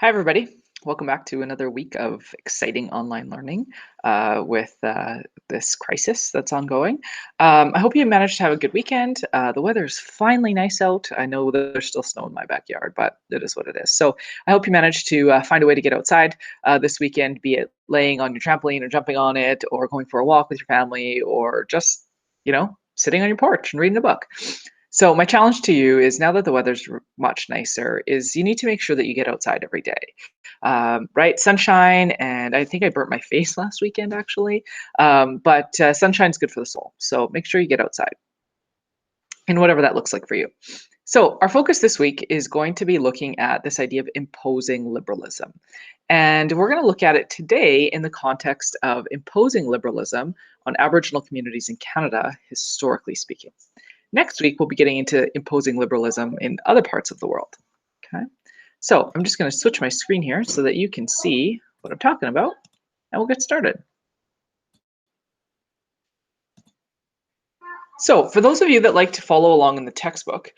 Hi, everybody. Welcome back to another week of exciting online learning with this crisis that's ongoing. I hope you managed to have a good weekend. The weather's finally nice out. I know there's still snow in my backyard, but it is what it is. So I hope you managed to find a way to get outside this weekend, be it laying on your trampoline or jumping on it, or going for a walk with your family, or just, sitting on your porch and reading a book. So my challenge to you is now that the weather's much nicer, is you need to make sure that you get outside every day. Right, sunshine, and I think I burnt my face last weekend actually. But sunshine's good for the soul, so make sure you get outside, and whatever that looks like for you. So our focus this week is going to be looking at this idea of imposing liberalism. And we're going to look at it today in the context of imposing liberalism on Aboriginal communities in Canada, historically speaking. Next week, we'll be getting into imposing liberalism in other parts of the world. Okay, so I'm just going to switch my screen here so that you can see what I'm talking about, and we'll get started. So for those of you that like to follow along in the textbook,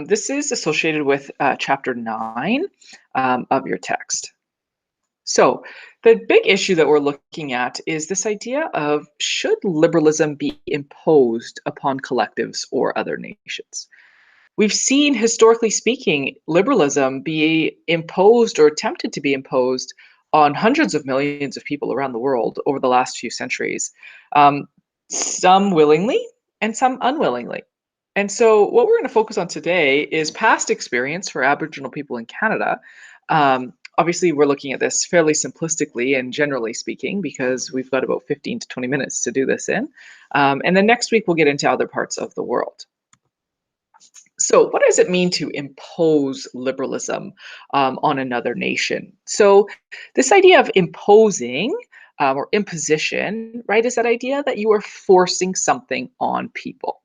this is associated with chapter 9 of your text. So the big issue that we're looking at is this idea of, should liberalism be imposed upon collectives or other nations? We've seen, historically speaking, liberalism be imposed or attempted to be imposed on hundreds of millions of people around the world over the last few centuries, some willingly and some unwillingly. And so, what we're going to focus on today is past experience for Aboriginal people in Canada. Obviously, we're looking at this fairly simplistically and generally speaking, because we've got about 15 to 20 minutes to do this in. And then next week, we'll get into other parts of the world. So what does it mean to impose liberalism on another nation? So this idea of imposing or imposition, right, is that idea that you are forcing something on people.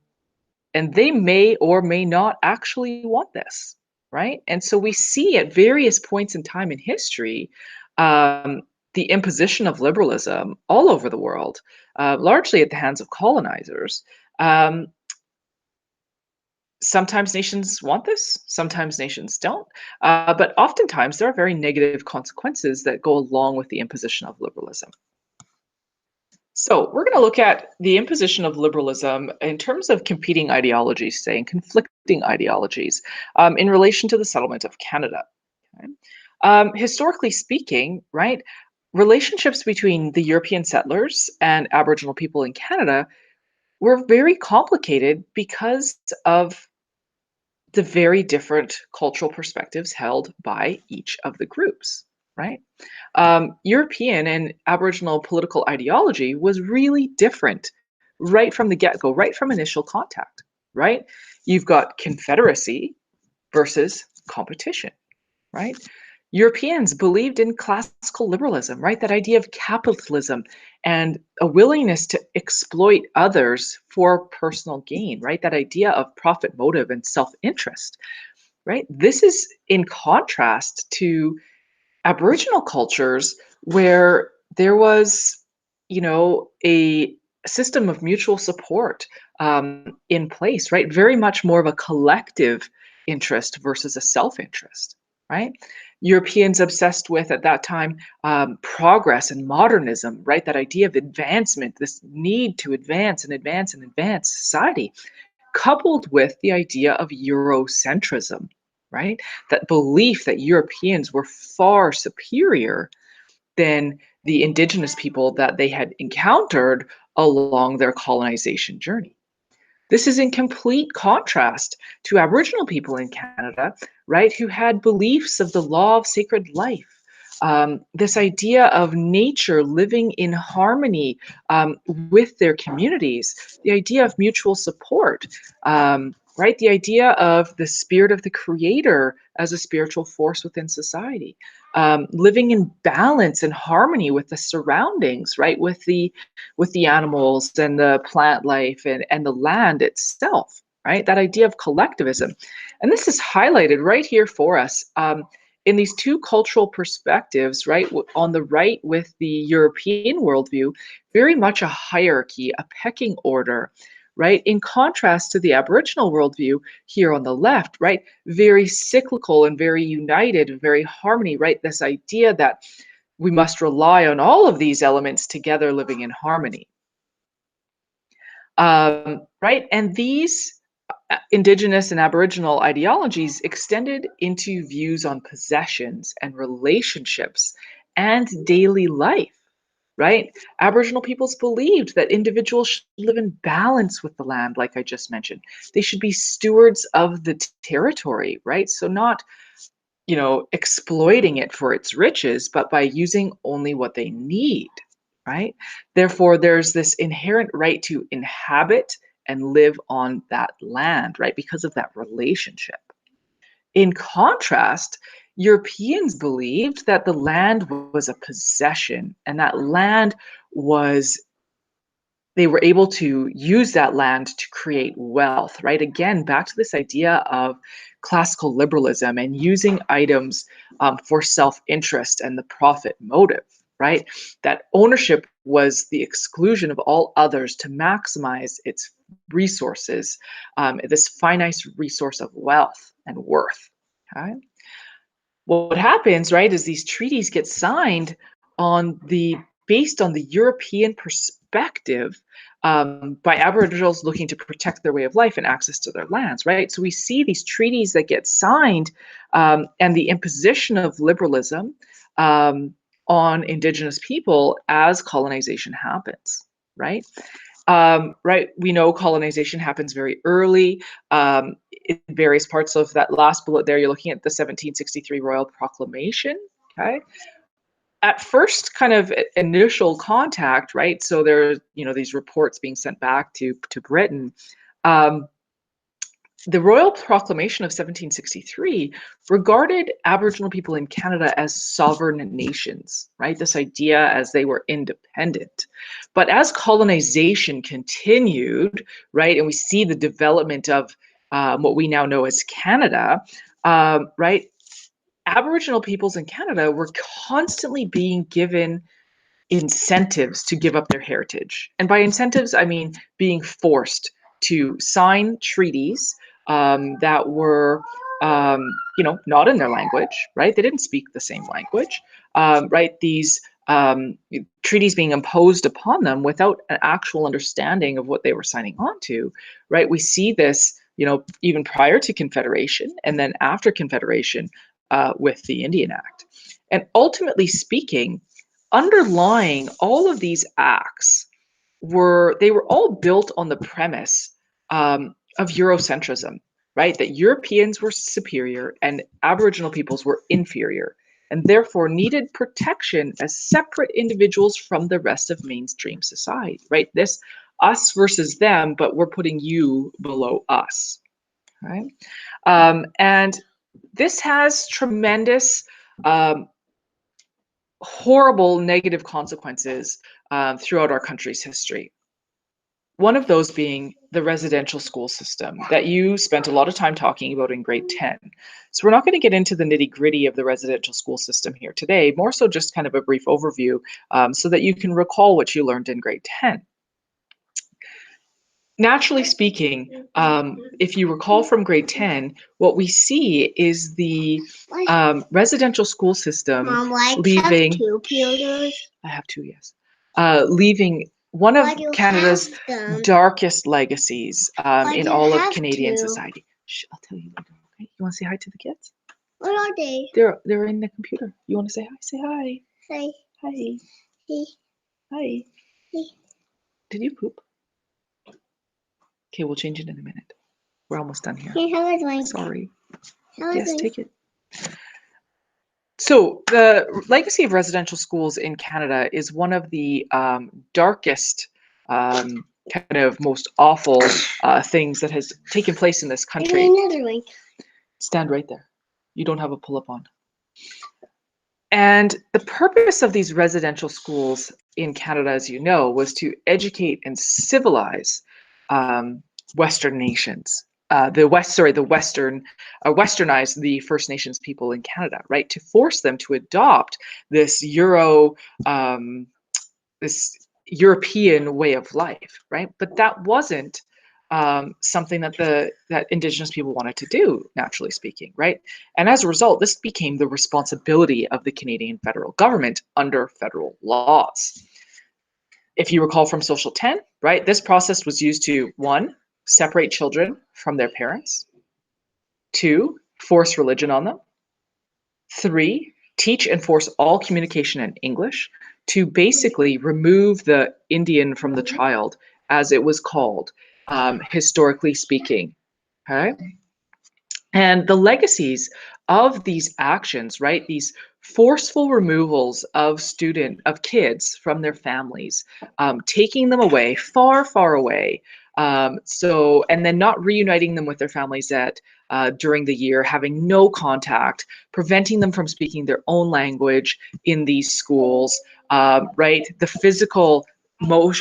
And they may or may not actually want this, right? And so we see at various points in time in history the imposition of liberalism all over the world, largely at the hands of colonizers. Um, Sometimes nations want this, sometimes nations don't, but oftentimes there are very negative consequences that go along with the imposition of liberalism. So we're going to look at the imposition of liberalism in terms of competing ideologies, say, and conflicting ideologies in relation to the settlement of Canada. Okay? Historically speaking, right, relationships between the European settlers and Aboriginal people in Canada were very complicated because of the very different cultural perspectives held by each of the groups, right? European and Aboriginal political ideology was really different right from the get-go, right from initial contact, right? You've got confederacy versus competition, right? Europeans believed in classical liberalism, right? That idea of capitalism and a willingness to exploit others for personal gain, right? That idea of profit motive and self-interest, right? This is in contrast to Aboriginal cultures where there was, a system of mutual support in place, right? Very much more of a collective interest versus a self-interest, right? Europeans obsessed with at that time progress and modernism, right? That idea of advancement, this need to advance and advance and advance society, coupled with the idea of Eurocentrism, right? That belief that Europeans were far superior than the indigenous people that they had encountered along their colonization journey. This is in complete contrast to Aboriginal people in Canada, right, who had beliefs of the law of sacred life. This idea of nature living in harmony with their communities, the idea of mutual support, right? The idea of the spirit of the creator as a spiritual force within society, living in balance and harmony with the surroundings, right? With the animals and the plant life and the land itself, right? That idea of collectivism. And this is highlighted right here for us in these two cultural perspectives, right? On the right with the European worldview, very much a hierarchy, a pecking order, right? In contrast to the Aboriginal worldview here on the left, right? Very cyclical and very united and very harmony, right? This idea that we must rely on all of these elements together living in harmony. Right? And these Indigenous and Aboriginal ideologies extended into views on possessions and relationships and daily life, right? Aboriginal peoples believed that individuals should live in balance with the land, like I just mentioned. They should be stewards of the territory, right? So not, exploiting it for its riches, but by using only what they need, right? Therefore, there's this inherent right to inhabit and live on that land, right? Because of that relationship. In contrast, Europeans believed that the land was a possession and that land was they were able to use that land to create wealth, right? Again, back to this idea of classical liberalism and using items for self-interest and the profit motive, right? That ownership was the exclusion of all others to maximize its resources, this finite resource of wealth and worth. Okay? What happens, right, is these treaties get signed based on the European perspective by Aboriginals looking to protect their way of life and access to their lands, right? So we see these treaties that get signed and the imposition of liberalism on Indigenous people as colonization happens, right? Right, we know colonization happens very early in various parts of that last bullet there. You're looking at the 1763 Royal Proclamation. Okay, at first kind of initial contact, right? So there's these reports being sent back to Britain. Um, the Royal Proclamation of 1763 regarded Aboriginal people in Canada as sovereign nations, right? This idea as they were independent. But as colonization continued, right, and we see the development of what we now know as Canada, right, Aboriginal peoples in Canada were constantly being given incentives to give up their heritage. And by incentives, I mean being forced to sign treaties that were, not in their language, right? They didn't speak the same language, right? These treaties being imposed upon them without an actual understanding of what they were signing on to, right? We see this, even prior to Confederation and then after Confederation with the Indian Act. And ultimately speaking, underlying all of these acts were all built on the premise of Eurocentrism, right? That Europeans were superior and Aboriginal peoples were inferior, and therefore needed protection as separate individuals from the rest of mainstream society, right? This us versus them, but we're putting you below us, right? And this has tremendous horrible negative consequences throughout our country's history. One of those being the residential school system that you spent a lot of time talking about in grade 10. So we're not going to get into the nitty gritty of the residential school system here today, more so just kind of a brief overview so that you can recall what you learned in grade 10. Naturally speaking, if you recall from grade 10, what we see is the residential school system leaving. Have two computers? I have two, yes. Leaving one of Canada's darkest legacies in all of Canadian society. Shh, I'll tell you later. Okay, you want to say hi to the kids? What are they? They're in the computer. You want to say hi? Say hi. Hi. Hi. Hi. Hi. Hi. Did you poop? Okay, we'll change it in a minute. We're almost done here. Sorry. Yes, take it. So the legacy of residential schools in Canada is one of the darkest, kind of most awful things that has taken place in this country. Stand right there. You don't have a pull-up on. And the purpose of these residential schools in Canada, as you know, was to educate and civilize Western nations. Westernize the First Nations people in Canada, right? To force them to adopt this this European way of life, right? But that wasn't something that that Indigenous people wanted to do, naturally speaking, right? And as a result, this became the responsibility of the Canadian federal government under federal laws. If you recall from Social 10, right, this process was used to, 1, separate children from their parents, 2, force religion on them, 3, teach and force all communication in English, to basically remove the Indian from the child, as it was called, historically speaking. Okay. And the legacies of these actions, right, these forceful removals of kids from their families, taking them away, far, far away, and then not reuniting them with their families during the year, having no contact, preventing them from speaking their own language in these schools, right? The physical,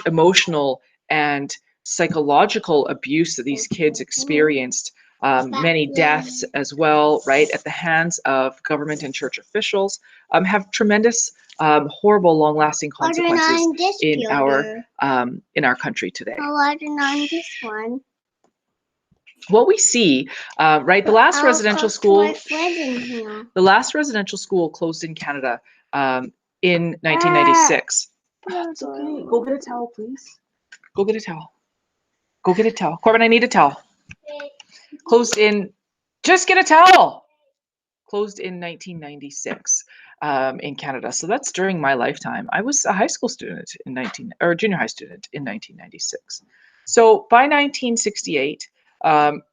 emotional, and psychological abuse that these kids experienced, many deaths as well, right, at the hands of government and church officials, have tremendous, horrible, long-lasting consequences in our country today. This one. What we see, right, the last residential school closed in Canada in 1996. It's okay. Go get a towel, please. Go get a towel. Go get a towel. Corbin, I need a towel. Just get a towel. Closed in 1996 in Canada. So that's during my lifetime. I was a high school student junior high student in 1996. So by 1968,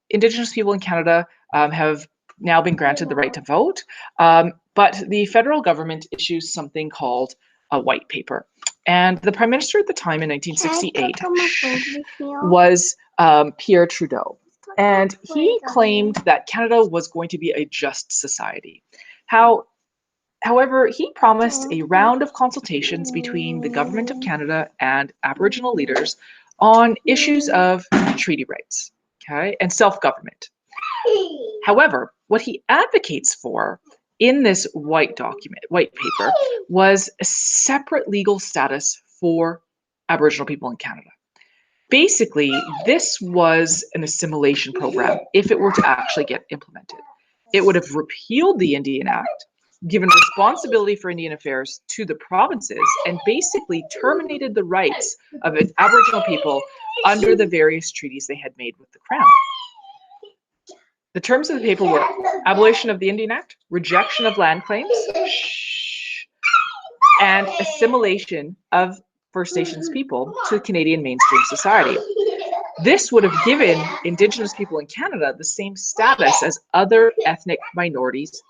Indigenous people in Canada have now been granted the right to vote, but the federal government issues something called a white paper. And the Prime Minister at the time in 1968 was Pierre Trudeau. And he claimed that Canada was going to be a just society. However, he promised a round of consultations between the Government of Canada and Aboriginal leaders on issues of treaty rights, okay, and self-government. However, what he advocates for in this white paper, was a separate legal status for Aboriginal people in Canada. Basically, this was an assimilation program if it were to actually get implemented. It would have repealed the Indian Act, given responsibility for Indian affairs to the provinces, and basically terminated the rights of Aboriginal people under the various treaties they had made with the Crown. The terms of the paper were abolition of the Indian Act, rejection of land claims, and assimilation of First Nations people to Canadian mainstream society. This would have given Indigenous people in Canada the same status as other ethnic minorities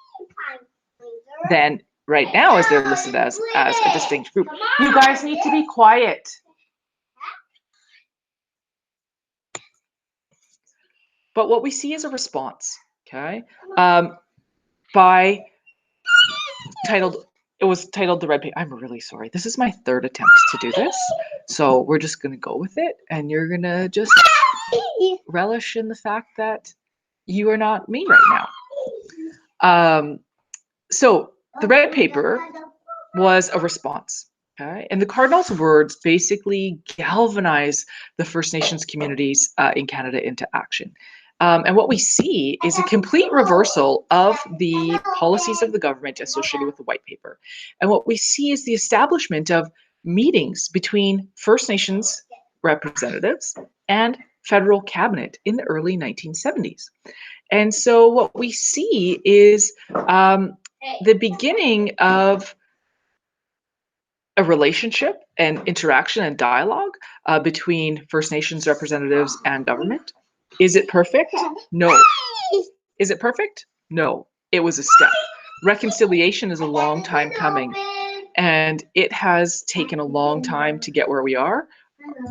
than right now, as they're listed as a distinct group. You guys need to be quiet. But what we see is a response, okay, it was titled The Red Paper. I'm really sorry. This is my third attempt to do this. So we're just going to go with it. And you're going to just relish in the fact that you are not me right now. So the Red Paper was a response. Okay? And the Cardinal's words basically galvanize the First Nations communities in Canada into action. And what we see is a complete reversal of the policies of the government associated with the White Paper. And what we see is the establishment of meetings between First Nations representatives and federal cabinet in the early 1970s. And so what we see is the beginning of a relationship and interaction and dialogue between First Nations representatives and government. Is it perfect? No. Is it perfect? No. It was a step. Reconciliation is a long time coming, and it has taken a long time to get where we are.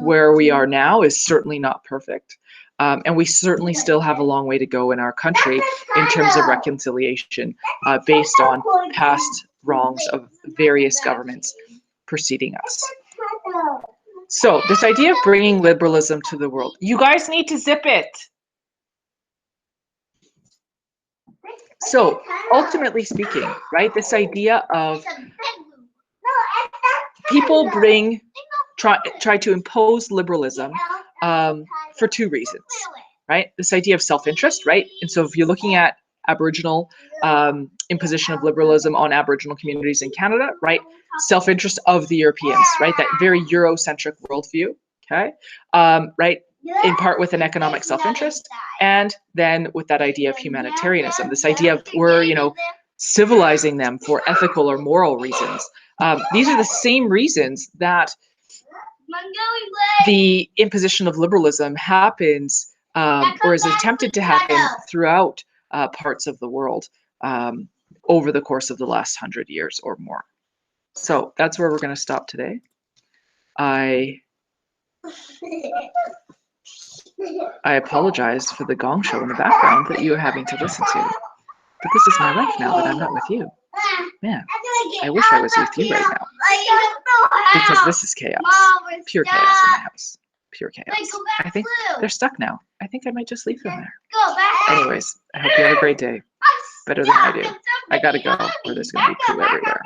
Where we are now is certainly not perfect, and we certainly still have a long way to go in our country in terms of reconciliation based on past wrongs of various governments preceding us. So this idea of bringing liberalism to the world, you guys need to zip it. So ultimately speaking, right, this idea of people try to impose liberalism for two reasons, right? This idea of self-interest, right? And so if you're looking at Aboriginal imposition of liberalism on Aboriginal communities in Canada, right? Self-interest of the Europeans, right? That very Eurocentric worldview, okay? Right? In part with an economic self-interest, and then with that idea of humanitarianism, this idea of we're, civilizing them for ethical or moral reasons. These are the same reasons that the imposition of liberalism happens or is attempted to happen throughout parts of the world over the course of the last 100 years or more. So that's where we're going to stop today. I apologize for the gong show in the background that you are having to listen to. But this is my life now that I'm not with you. Man, I wish I was with you right now. Because this is chaos. Pure chaos in my house. Pure chaos. I think they're stuck now. I think I might just leave them there. Anyways, I hope you have a great day. Better than I do. I gotta go, or there's gonna be poo everywhere.